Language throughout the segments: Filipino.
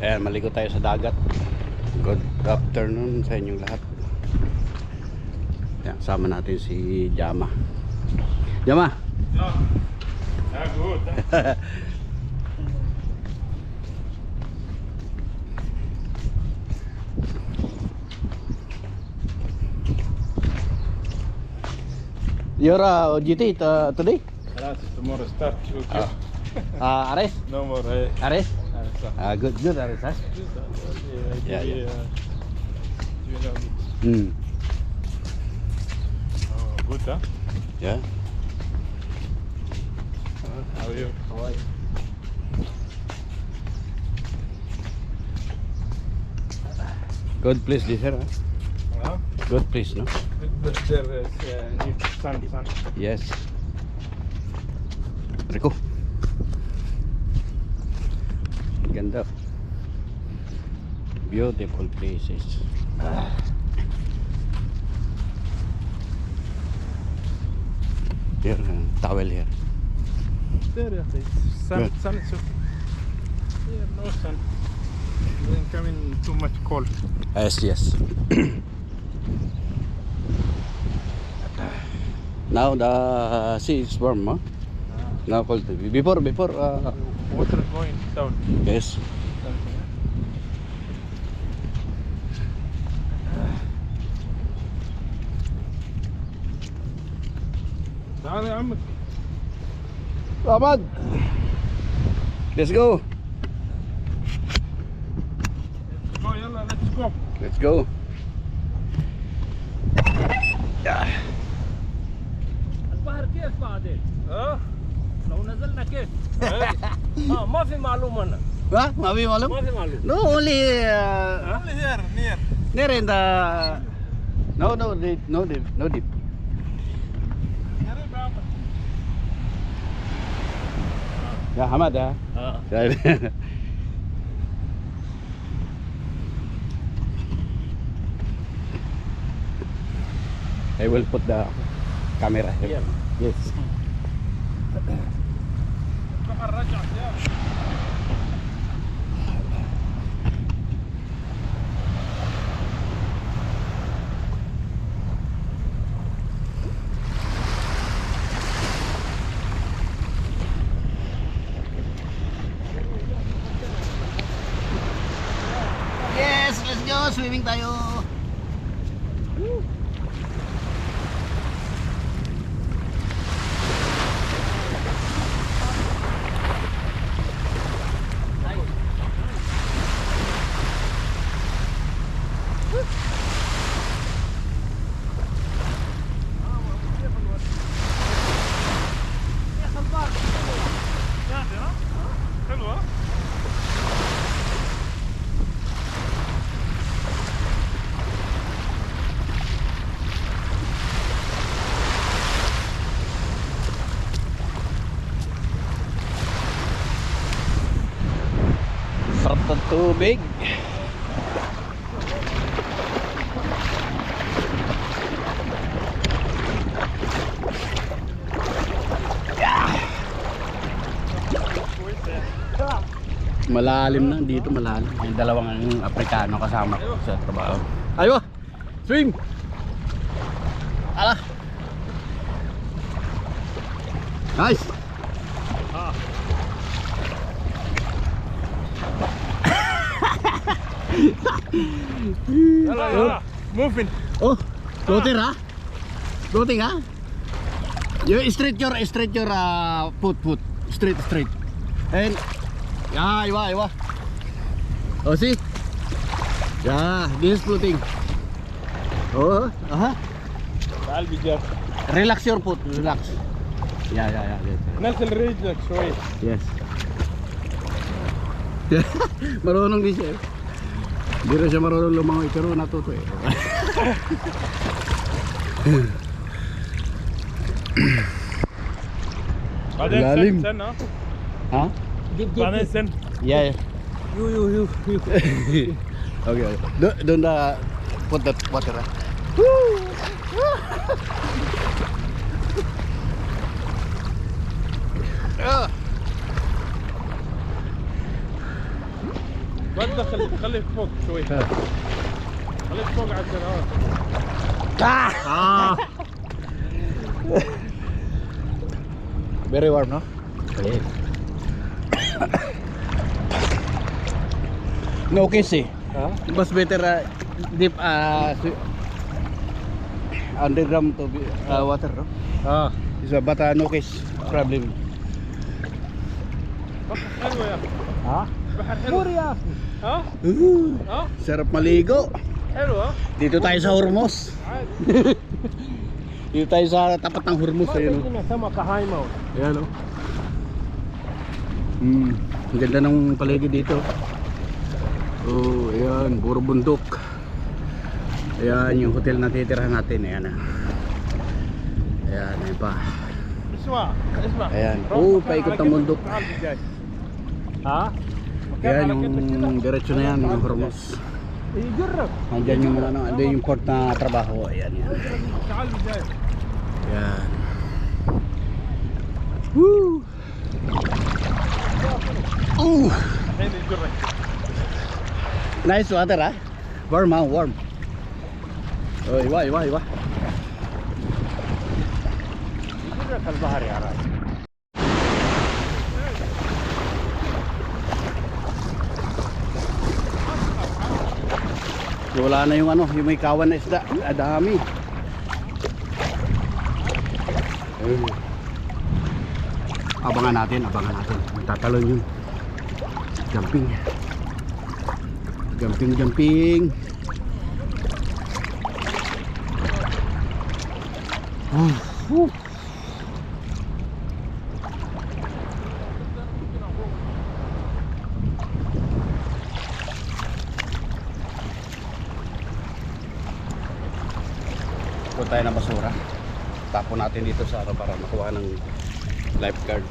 Ayan, maligo tayo sa dagat. Good afternoon sa inyong lahat. Ayan, sama natin si Jama. Jama! Ja, gut. You're OGT today? Tomorrow start. Okay. Ares? No more. Ares? Yeah, Good Ares, ha? Yeah. Oh, good, huh? Yeah. How are you? How are you? Good place this here, huh? Huh? Good place, no? But there is need sun. Yes. Rico. Ganda. Beautiful places. Here, towel here. There is sun. Good. Sun is okay. Here, no sun. Then coming too much cold. Yes. Now the sea is warm, huh? Now cold. Before, Water going down. yes. تعال يا عمك. Ahmad, let's go. Go يلا let's go. Let's go. Yeah. البحر كيف بعدين؟ ها؟ لو نزلنا كيف؟ ما في معلومة أنا What? Mabi malam? ما في معلومة. No, only Only here near. near in the no deep. Yeah, Hamad, yeah. I will put the camera here. Yes. Yes, let's go. Swimming tayo. حلوة. Sarap ng tubig. Malalim na dito, malalim. May dalawang Aprikano kasama ko sa trabaho. Ayo! Swim! Ala! Nice! يلا moving. Oh, floater ha? Floating ha? You straight your foot. Straight. And yeah, iwa. Oh, see? Yeah, this is floating. Oh, تعال بجار. relax your foot, relax. Yeah. نزل رجلك شوي. Yes. Marunong din siya. Hindi rin siya marunong lumangoy, pero natuto eh. بعدين Lalim. سن ها. Ha? بعدين سن. Yeah. You. Okay. Doon na put that water. ما تدخل خليك فوق شوي خليك فوق على السنوات Very warm, no? Okay. No kiss eh. ها Mas better deep underground to water, no? اه Is but no kiss problem. بحر حلو يا اخي Ha? بحر حلو يا اخي ها ها Sarap maligo. حلو ها Dito tayo sa Hormuz. عادي Dito tayo sa tapat ng Hormuz, ayun. ما سمكة هاي موت Ayan oh. Ang ganda ng paligid dito. Oh, ayan, puro bundok. Ayan yung hotel na titirahan natin, ayan ah. Ayan, ayun pa. اسمع اسمع Ayan. روح Oh, مكان paikot على ng قدك bundok. تعال بالجاي. ها مكان Ayan على قدك كده. yung diretso na yan, yung Hormuz. يجرب Andyan yung ano, andyan yung port na trabaho. Ayan, yan. تعال بالجاي Ayan. Woo! Oh! الحين يجرك Nice water ah. Warm ah, warm. Oh, iwa. يجرك البحر يا راجل Wala na yung ano, yung may kawan na isda. Dami. Ayun. Abangan natin. Magtatalon yun. Jumping. Oh. Punta tayo ng basura. Tapon natin dito sa ano para makuha ng lifeguard.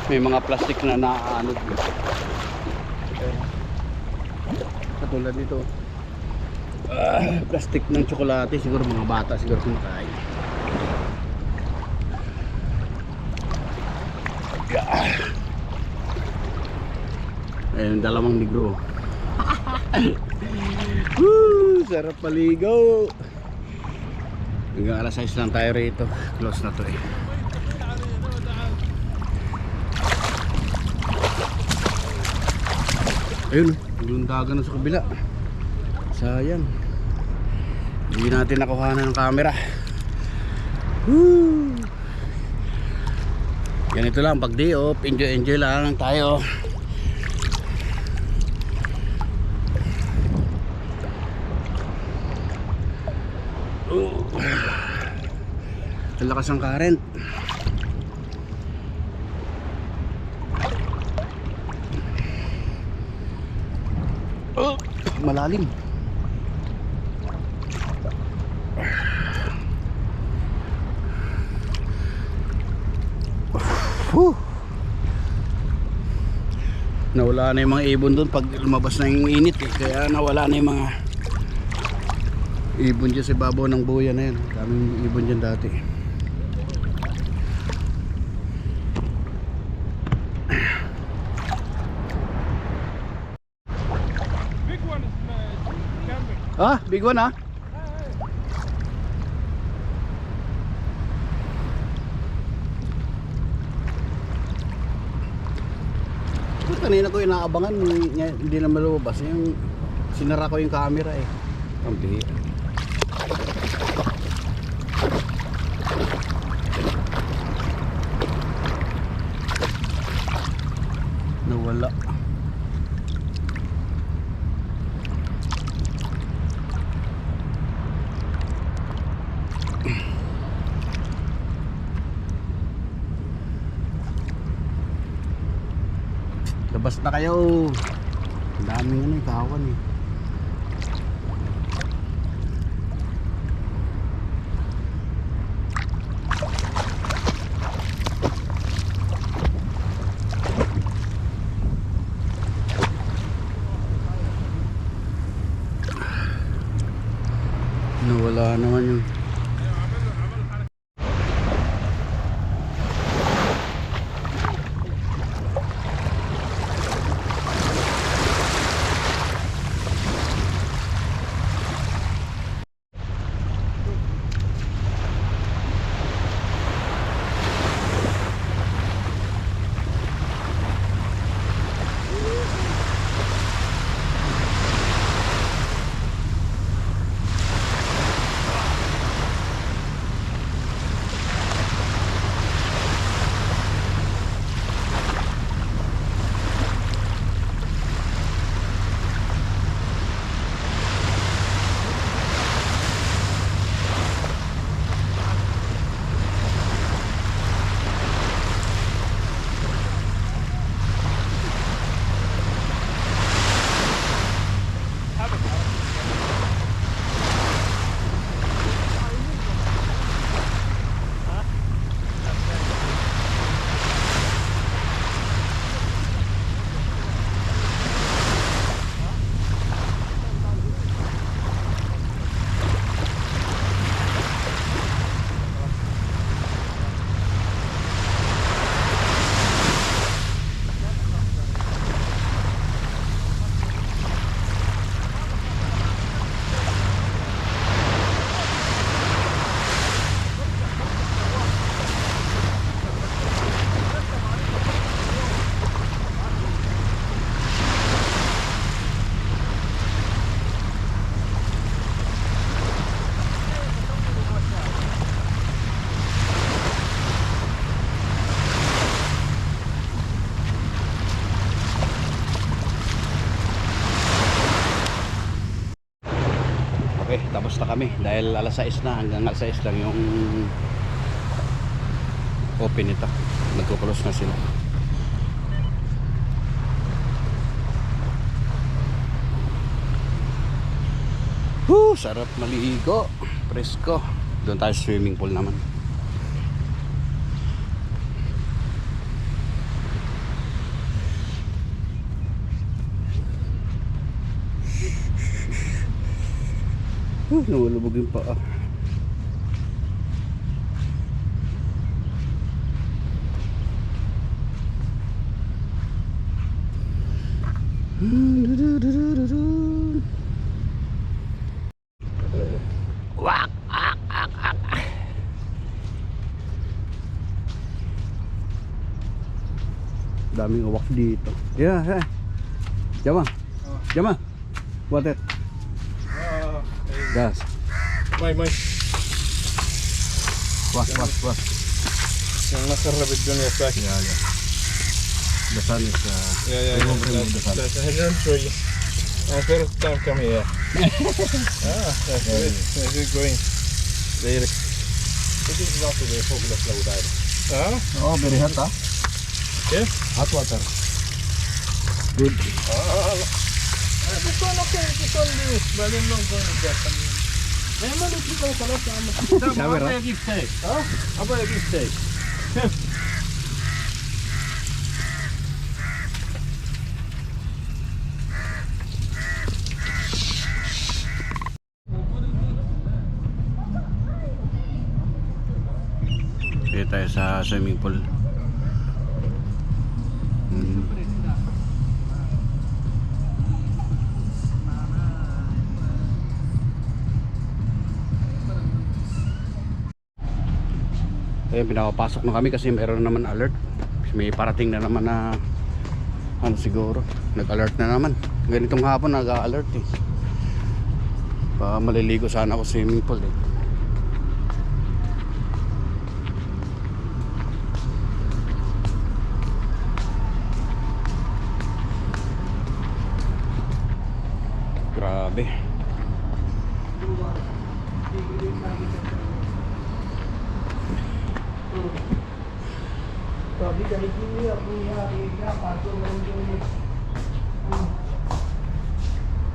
May mga plastic na naaanod. Katulad nito. Plastic ng tsokolate, siguro mga bata siguro kumakain. Ayun, dalawang negro. Woo, sarap paligo. Hanggang alas 6 lang tayo rito. Close na to eh. Ayun, yung dagat na sa kabila. Sayang. Hindi natin nakuha ng camera. Woo! Ganito lang pag day off, enjoy lang tayo. Ang lakas ng current. Malalim. Nawala na yung mga ibon doon pag lumabas na yung init eh. Kaya nawala na yung mga ibon dyan sa ibabaw ng buya na yan. Daming ibon dyan dati. big one is camping Ah, big one ah. Kanina ko inaabangan, hindi na malubas. Yung sinara ko yung camera eh. Ang bihira. Nawala. Labas na kayo. Ang daming ano eh, kawan eh. Baba naman yung okay, tapos na kami dahil alas 6 na, hanggang alas 6 lang yung open ito. Nagkukulos na sila. Sarap maligo, presko. Doon tayo sa swimming pool naman. Nawalubog yung paa. Wak, ak, ak, ak. Daming uwak dito. Yeah. Jama. Jama. Water. Gas. ماي Was. عشان ما خرب الدنيا ساكت. Yeah. The sun is Yeah. removing the sun. هنرم شوية. First time come here. That's good. That's good going. Really. It is not the fåglar flow där. Oh, very hot, huh? Yeah. Hot water. Good. بيكون اوكي بيكون لي بعدين لون ما نطلع خلاص يا عم. Camera. Jag gick dig. Abba jag gick dig. Dito tayo sa swimming pool. Ayun, pinapapasok na kami kasi mayroon naman alert. May parating na naman na ano siguro, nag-alert na naman. Ganitong hapon nag-alert eh. Maliligo sana ako sa swimming pool eh. Grabe.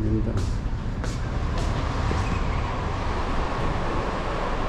Ganda.